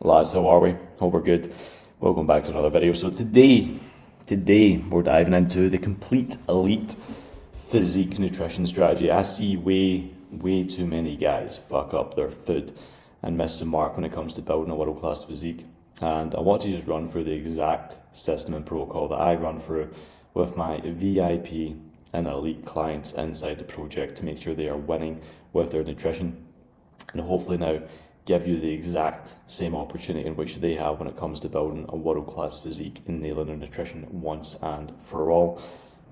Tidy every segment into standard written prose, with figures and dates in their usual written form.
Lads, how are we? Hope we're good. Welcome back to another video. So today we're diving into the complete elite physique nutrition strategy. I see way too many guys fuck up their food and miss the mark when it comes to building a world-class physique. And I want to just run through the exact system and protocol that I run through with my VIP and elite clients inside the project to make sure they are winning with their nutrition, and hopefully now give you the exact same opportunity in which they have when it comes to building a world-class physique and nailing their nutrition once and for all.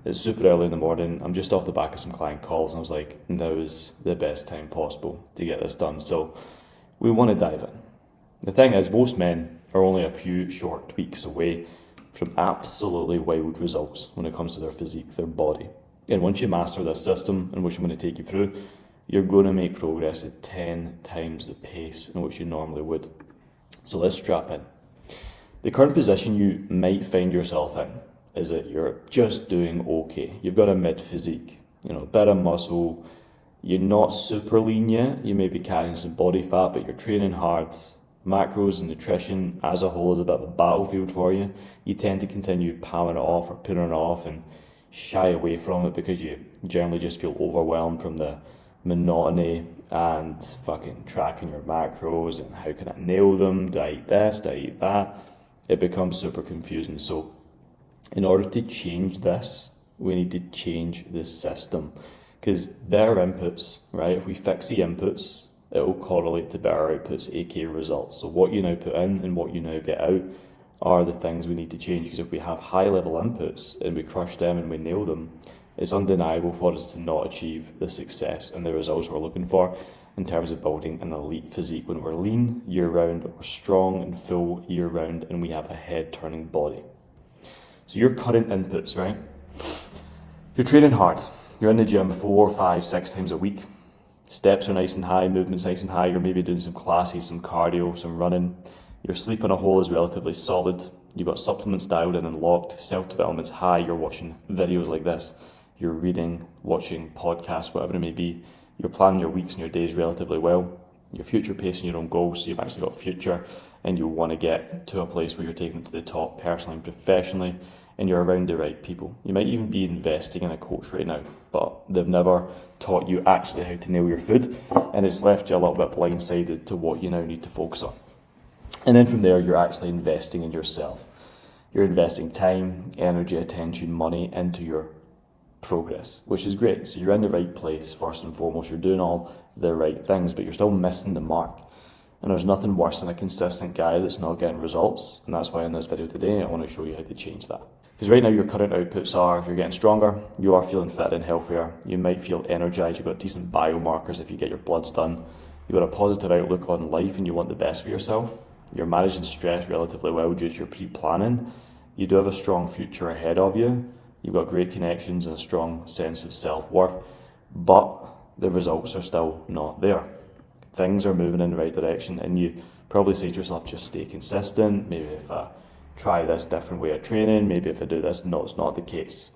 It's super early in the morning. I'm just off the back of some client calls and I was like, now is the best time possible to get this done. So we want to dive in. The thing is, most men are only a few short tweaks away from absolutely wild results when it comes to their physique, their body. And once you master this system, in which I'm going to take you through, you're going to make progress at 10 times the pace in which you normally would. So let's strap in. The current position you might find yourself in is that you're just doing okay. You've got a mid physique, a bit of muscle. You're not super lean yet. You may be carrying some body fat, but you're training hard. Macros and nutrition as a whole is a bit of a battlefield for you. You tend to continue pounding it off or putting it off and shy away from it because you generally just feel overwhelmed from the monotony and fucking tracking your macros and how can I nail them? Do I eat this? Do I eat that? It becomes super confusing. So in order to change this, we need to change the system, because better inputs, right? If we fix the inputs, it will correlate to better outputs, aka results. So what you now put in and what you now get out are the things we need to change, because if we have high level inputs and we crush them and we nail them, it's undeniable for us to not achieve the success and the results we're looking for in terms of building an elite physique when we're lean year-round, we're strong and full year-round, and we have a head-turning body. So your current inputs, right? You're training hard. You're in the gym 4, 5, 6 times a week. Steps are nice and high, movement's nice and high. You're maybe doing some classes, some cardio, some running. Your sleep on a whole is relatively solid. You've got supplements dialed in and locked. Self-development's high. You're watching videos like this. You're reading, watching podcasts, whatever it may be. You're planning your weeks and your days relatively well. You're future pacing your own goals, so you've actually got future and you want to get to a place where you're taking it to the top personally and professionally, and you're around the right people. You might even be investing in a coach right now, but they've never taught you actually how to nail your food, and it's left you a little bit blindsided to what you now need to focus on. And then from there, you're actually investing in yourself. You're investing time, energy, attention, money into your progress, which is great. So you're in the right place first and foremost. You're doing all the right things, but you're still missing the mark. And there's nothing worse than a consistent guy that's not getting results. And that's why in this video today, I want to show you how to change that. Because right now your current outputs are, if you're getting stronger, you are feeling fit and healthier, you might feel energized, you've got decent biomarkers if you get your bloods done, you've got a positive outlook on life and you want the best for yourself, you're managing stress relatively well due to your pre-planning, you do have a strong future ahead of you, you've got great connections and a strong sense of self-worth, but the results are still not there. Things are moving in the right direction and you probably say to yourself, just stay consistent, maybe if I try this different way of training, maybe if I do this. No, it's not the case.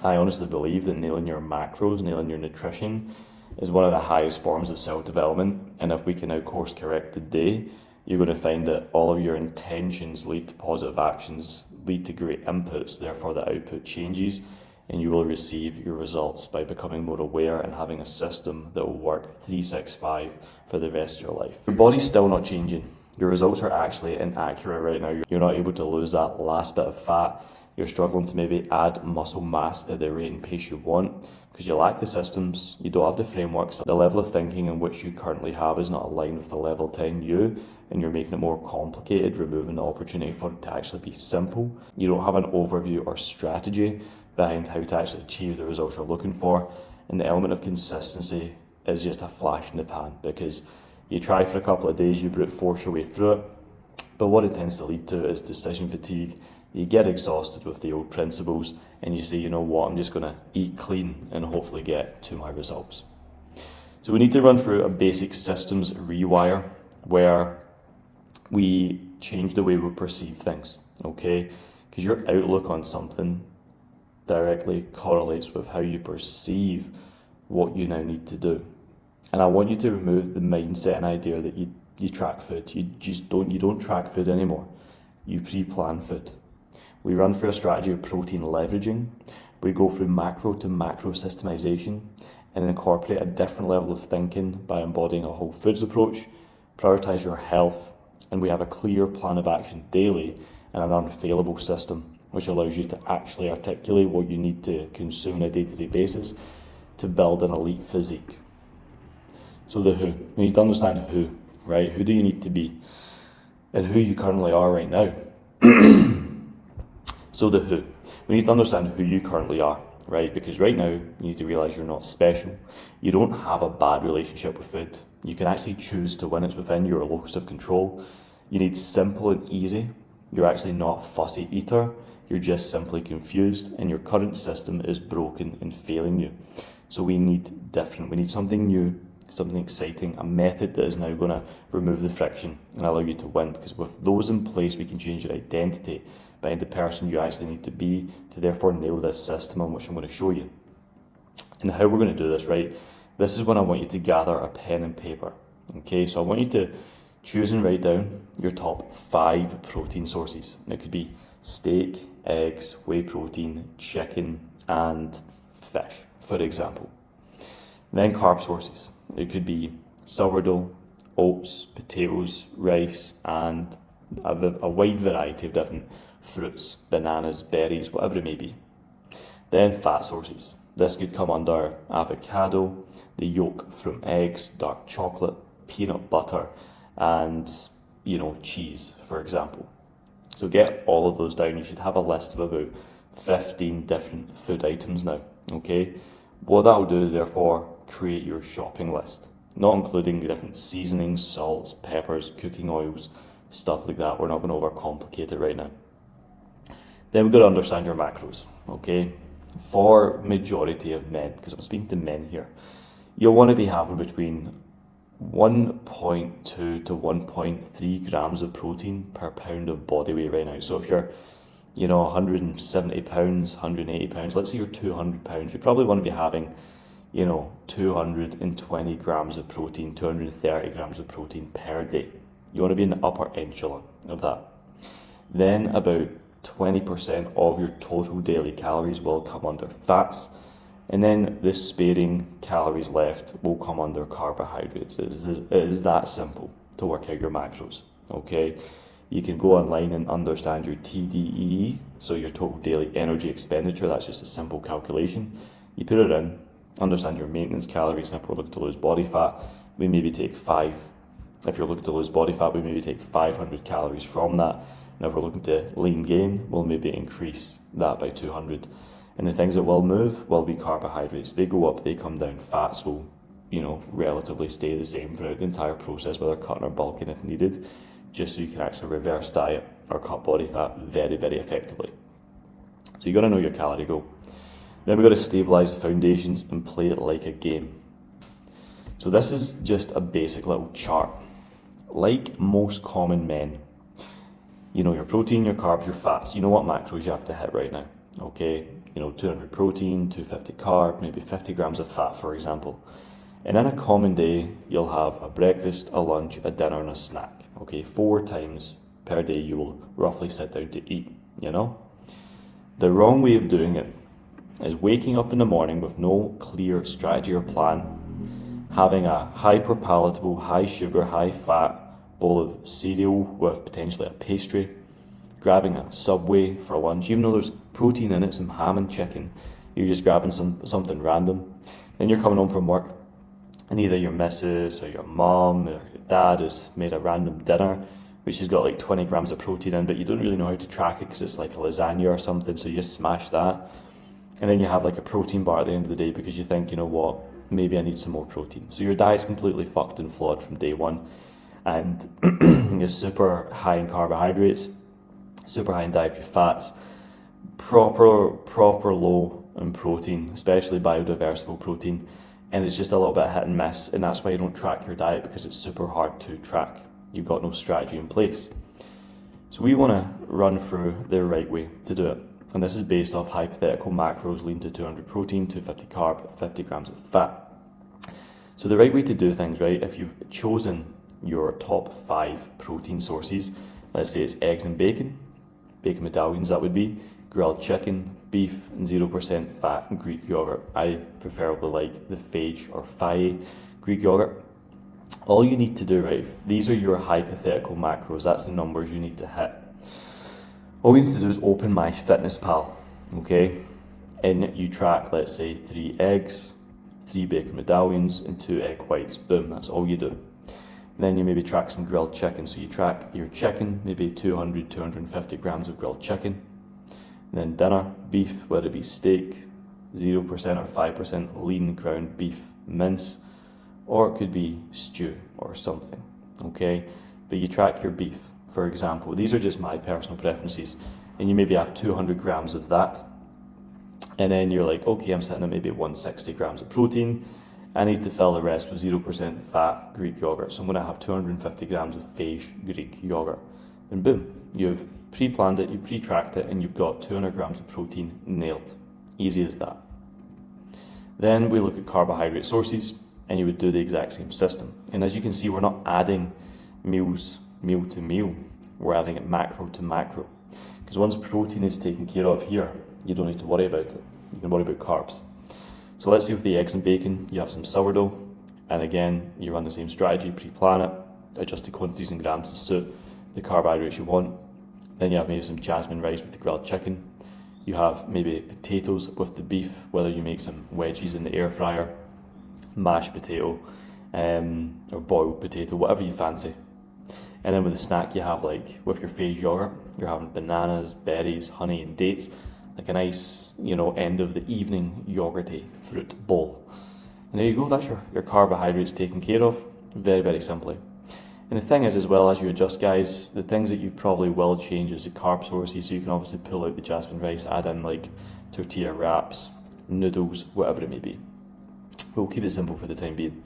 I honestly believe that nailing your macros, nailing your nutrition is one of the highest forms of self-development, and if we can now course correct today, you're going to find that all of your intentions lead to positive actions, lead to great inputs, therefore the output changes, and you will receive your results by becoming more aware and having a system that will work 365 for the rest of your life. Your body's still not changing. Your results are actually inaccurate right now. You're not able to lose that last bit of fat. You're struggling to maybe add muscle mass at the rate and pace you want because you lack the systems, you don't have the frameworks. The level of thinking in which you currently have is not aligned with the level 10 you, and you're making it more complicated, removing the opportunity for it to actually be simple. You don't have an overview or strategy behind how to actually achieve the results you're looking for, and the element of consistency is just a flash in the pan because you try for a couple of days, you brute force your way through it, but what it tends to lead to is decision fatigue. You get exhausted with the old principles and you say, you know what, I'm just going to eat clean and hopefully get to my results. So we need to run through a basic systems rewire where we change the way we perceive things, okay? Because your outlook on something directly correlates with how you perceive what you now need to do. And I want you to remove the mindset and idea that you you track food. You don't track food anymore. You pre-plan food. We run through a strategy of protein leveraging. We go through macro to macro systemization and incorporate a different level of thinking by embodying a whole foods approach, prioritize your health, and we have a clear plan of action daily and an unfailable system, which allows you to actually articulate what you need to consume on a day-to-day basis to build an elite physique. So the who. You need to understand who, right? Who do you need to be? And who you currently are right now. So the who. We need to understand who you currently are, right? Because right now, you need to realize you're not special. You don't have a bad relationship with food. You can actually choose to win. It's within your locus of control. You need simple and easy. You're actually not a fussy eater. You're just simply confused, and your current system is broken and failing you. So we need different. We need something new, something exciting, a method that is now going to remove the friction and allow you to win. Because with those in place, we can change your identity by the person you actually need to be to therefore nail this system on which I'm going to show you. And how we're going to do this, right? This is when I want you to gather a pen and paper. Okay, so I want you to choose and write down your top 5 protein sources. And it could be steak, eggs, whey protein, chicken, and fish, for example. Then carb sources. It could be sourdough, oats, potatoes, rice, and a wide variety of different fruits, bananas, berries, whatever it may be. Then fat sources. This could come under avocado, the yolk from eggs, dark chocolate, peanut butter, and cheese, for example. So get all of those down. You should have a list of about 15 different food items now, okay? What that will do is therefore create your shopping list, not including the different seasonings, salts, peppers, cooking oils, stuff like that. We're not going to overcomplicate it right now. Then we've got to understand your macros, okay? For majority of men, because I'm speaking to men here, you'll want to be having between 1.2 to 1.3 grams of protein per pound of body weight right now. So if you're 170 pounds, 180 pounds, let's say you're 200 pounds, you probably want to be having 220 grams of protein, 230 grams of protein per day. You want to be in the upper echelon of that. Then about 20% of your total daily calories will come under fats, and then the sparing calories left will come under carbohydrates. It is that simple to work out your macros, okay? You can go online and understand your TDEE, so your total daily energy expenditure. That's just a simple calculation. You put it in, understand your maintenance calories, and if we're looking to lose body fat, we maybe take 5. If you're looking to lose body fat, we maybe take 500 calories from that. And if we're looking to lean gain, we'll maybe increase that by 200. And the things that will move will be carbohydrates. They go up, they come down. Fats will, relatively stay the same throughout the entire process, whether cutting or bulking if needed, just so you can actually reverse diet or cut body fat very, very effectively. So you got to know your calorie goal. Then we've got to stabilize the foundations and play it like a game. So this is just a basic little chart. Like most common men, your protein, your carbs, your fats, you know what macros you have to hit right now, okay? 200 protein, 250 carb, maybe 50 grams of fat, for example. And in a common day, you'll have a breakfast, a lunch, a dinner, and a snack, okay? 4 times per day you will roughly sit down to eat, The wrong way of doing it is waking up in the morning with no clear strategy or plan, having a hyper-palatable, high-sugar, high-fat bowl of cereal with potentially a pastry, grabbing a Subway for lunch, even though there's protein in it, some ham and chicken, you're just grabbing something random. Then you're coming home from work, and either your missus or your mum or your dad has made a random dinner, which has got like 20 grams of protein in, but you don't really know how to track it because it's like a lasagna or something, so you just smash that. And then you have like a protein bar at the end of the day because you think, maybe I need some more protein. So your diet's completely fucked and flawed from day one. And it's super high in carbohydrates, super high in dietary fats, proper low in protein, especially biodiversible protein, and it's just a little bit hit and miss, and that's why you don't track your diet, because it's super hard to track. You've got no strategy in place. So we want to run through the right way to do it, and this is based off hypothetical macros leading to 200 protein, 250 carb, 50 grams of fat. So the right way to do things, right, if you've chosen your top 5 protein sources. Let's say it's eggs and bacon medallions that would be, grilled chicken, beef, and 0% fat and Greek yogurt. I preferably like the PHYSIQUE or PHYSIQUE Greek yogurt. All you need to do, right, these are your hypothetical macros, that's the numbers you need to hit. All you need to do is open MyFitnessPal, okay? And you track, let's say, 3 eggs, 3 bacon medallions, and 2 egg whites. Boom, that's all you do. Then you maybe track some grilled chicken. So you track your chicken, maybe 200, 250 grams of grilled chicken. And then dinner, beef, whether it be steak, 0% or 5% lean ground beef mince, or it could be stew or something, okay? But you track your beef, for example. These are just my personal preferences. And you maybe have 200 grams of that. And then you're like, okay, I'm sitting at maybe 160 grams of protein. I need to fill the rest with 0% fat Greek yogurt. So I'm going to have 250 grams of PHYSIQUE Greek yogurt. And boom, you've pre-planned it, you pre-tracked it, and you've got 200 grams of protein nailed. Easy as that. Then we look at carbohydrate sources, and you would do the exact same system. And as you can see, we're not adding meals, meal to meal. We're adding it macro to macro. Because once protein is taken care of here, you don't need to worry about it. You can worry about carbs. So let's say with the eggs and bacon, you have some sourdough, and again, you run the same strategy, pre-plan it, adjust the quantities in grams to suit the carbohydrates you want. Then you have maybe some jasmine rice with the grilled chicken. You have maybe potatoes with the beef, whether you make some wedges in the air fryer, mashed potato, or boiled potato, whatever you fancy. And then with the snack, you have like, with your PHYSIQUE yogurt, you're having bananas, berries, honey, and dates. Like a nice, end of the evening yogurty fruit bowl. And there you go, that's your carbohydrates taken care of, very, very simply. And the thing is, as well, as you adjust, guys, the things that you probably will change is the carb sources, so you can obviously pull out the jasmine rice, add in like tortilla wraps, noodles, whatever it may be. We'll keep it simple for the time being.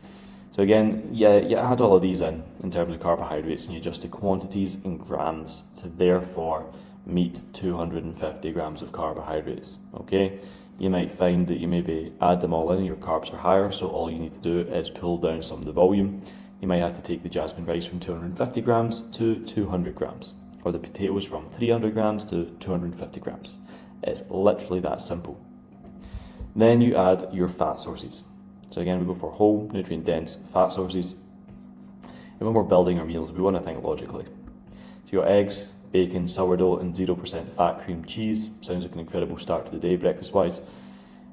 So again, you add all of these in terms of carbohydrates, and you adjust the quantities in grams to therefore meet 250 grams of carbohydrates, okay? You might find that you maybe add them all in and your carbs are higher, so all you need to do is pull down some of the volume. You might have to take the jasmine rice from 250 grams to 200 grams, or the potatoes from 300 grams to 250 grams. It's literally that simple. Then you add your fat sources. So again, we go for whole, nutrient-dense fat sources. And when we're building our meals, we want to think logically. So your eggs, bacon, sourdough, and 0% fat cream cheese. Sounds like an incredible start to the day, breakfast-wise.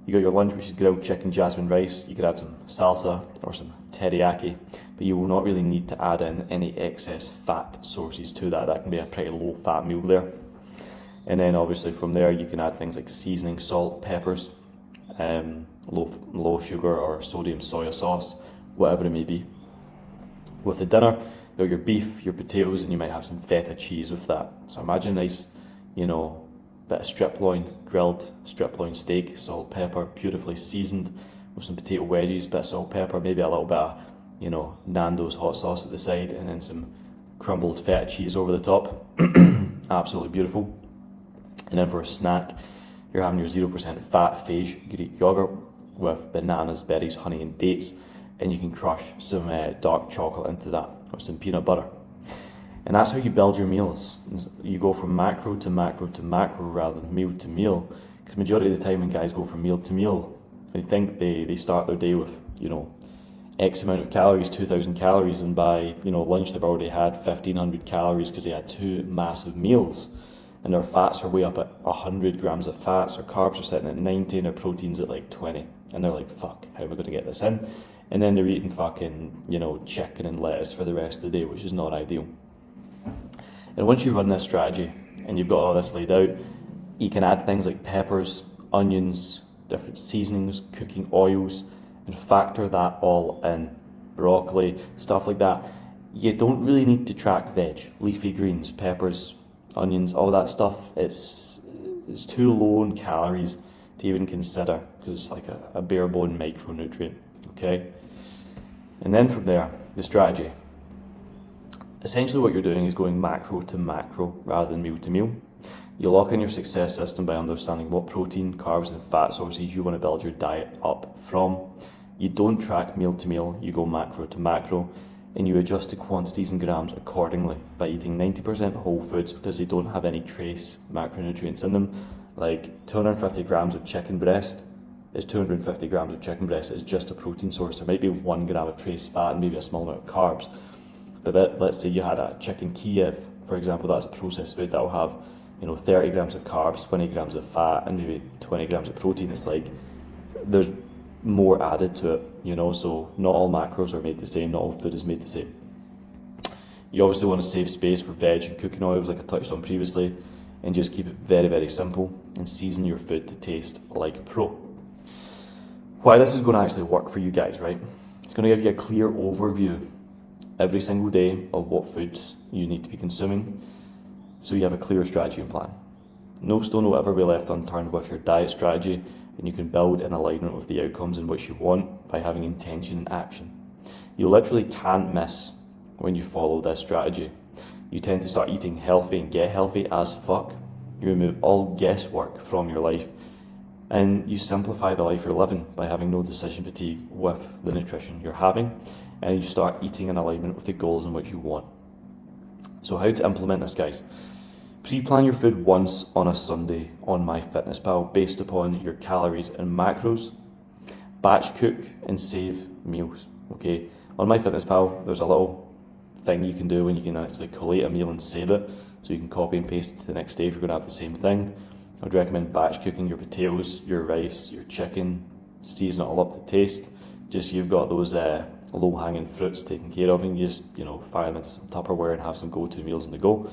You got your lunch, which is grilled chicken, jasmine rice. You could add some salsa or some teriyaki, but you will not really need to add in any excess fat sources to that. That can be a pretty low-fat meal there. And then obviously from there, you can add things like seasoning, salt, peppers, low sugar or sodium soya sauce, whatever it may be. With the dinner, you got your beef, your potatoes, and you might have some feta cheese with that. So imagine a nice, bit of strip loin, grilled strip loin steak, salt, pepper, beautifully seasoned with some potato wedges, bit of salt, pepper, maybe a little bit of, Nando's hot sauce at the side, and then some crumbled feta cheese over the top. Absolutely beautiful. And then for a snack, you're having your 0% fat PHYSIQUE Greek yogurt with bananas, berries, honey, and dates, and you can crush some dark chocolate into that, or some peanut butter. And that's how you build your meals. You go from macro to macro to macro rather than meal to meal. Because majority of the time when guys go from meal to meal, they think they start their day with, X amount of calories, 2,000 calories, and by, lunch they've already had 1,500 calories because they had 2 massive meals. And their fats are way up at 100 grams of fats, their carbs are sitting at 90, and their proteins at like 20. And they're like, fuck, how am I going to get this in? And then they're eating fucking, chicken and lettuce for the rest of the day, which is not ideal. And once you run this strategy and you've got all this laid out, you can add things like peppers, onions, different seasonings, cooking oils, and factor that all in. Broccoli, stuff like that. You don't really need to track veg, leafy greens, peppers, onions, all that stuff. It's too low in calories to even consider, because it's like a bare bone micronutrient, okay? And then from there, the strategy. Essentially what you're doing is going macro to macro rather than meal to meal. You lock in your success system by understanding what protein, carbs, and fat sources you want to build your diet up from. You don't track meal to meal, you go macro to macro. and you adjust the quantities in grams accordingly by eating 90% whole foods because they don't have any trace macronutrients in them. Like 250 grams of chicken breast is 250 grams of chicken breast. It's just a protein source. There might be 1 gram of trace fat and maybe a small amount of carbs. But let's say you had a chicken Kiev, for example. That's a processed food that will have 30 grams of carbs, 20 grams of fat, and maybe 20 grams of protein. It's like there's more added to it, so not all macros are made the same, not all food is made the same. You obviously want to save space for veg and cooking oils like I touched on previously, and just keep it very, very simple and season your food to taste like a pro. Why this is going to actually work for you guys, right? It's going to give you a clear overview every single day of what foods you need to be consuming, so you have a clear strategy and plan. No stone will ever be left unturned with your diet strategy, and you can build in alignment with the outcomes in which you want by having intention and action. You literally can't miss when you follow this strategy. You tend to start eating healthy and get healthy as fuck. You remove all guesswork from your life, and you simplify the life you're living by having no decision fatigue with the nutrition you're having, and you start eating in alignment with the goals in which you want. So how to implement this, guys? Pre-plan your food once on a Sunday on MyFitnessPal based upon your calories and macros. Batch cook and save meals, okay? On MyFitnessPal, there's a little thing you can do when you can actually collate a meal and save it, so you can copy and paste it to the next day if you're going to have the same thing. I would recommend batch cooking your potatoes, your rice, your chicken, season it all up to taste, just so you've got those low-hanging fruits taken care of, and you just fire them into some Tupperware and have some go-to meals on the go.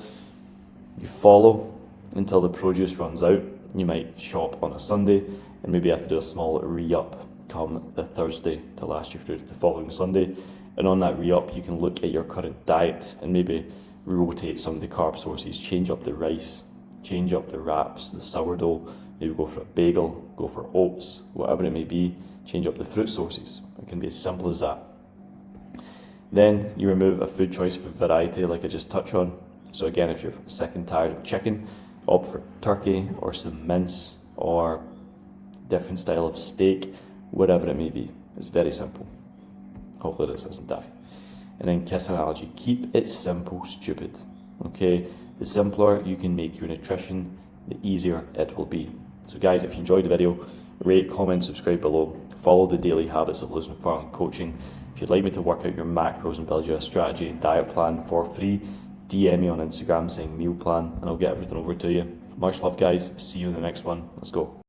You follow until the produce runs out. You might shop on a Sunday and maybe have to do a small re-up come the Thursday to last you through the following Sunday. And on that re-up, you can look at your current diet and maybe rotate some of the carb sources, change up the rice, change up the wraps, the sourdough, maybe go for a bagel, go for oats, whatever it may be, change up the fruit sources. It can be as simple as that. Then you remove a food choice for variety, like I just touched on. So again, if you're sick and tired of chicken, opt for turkey or some mince or different style of steak, whatever it may be. It's very simple. Hopefully this doesn't die. And then kiss analogy, keep it simple, stupid. Okay, the simpler you can make your nutrition, the easier it will be. So guys, if you enjoyed the video, rate, comment, subscribe below. Follow the daily habits of losing fat and coaching. If you'd like me to work out your macros and build you a strategy and diet plan for free, DM me on Instagram saying meal plan and I'll get everything over to you. Much love, guys. See you in the next one. Let's go.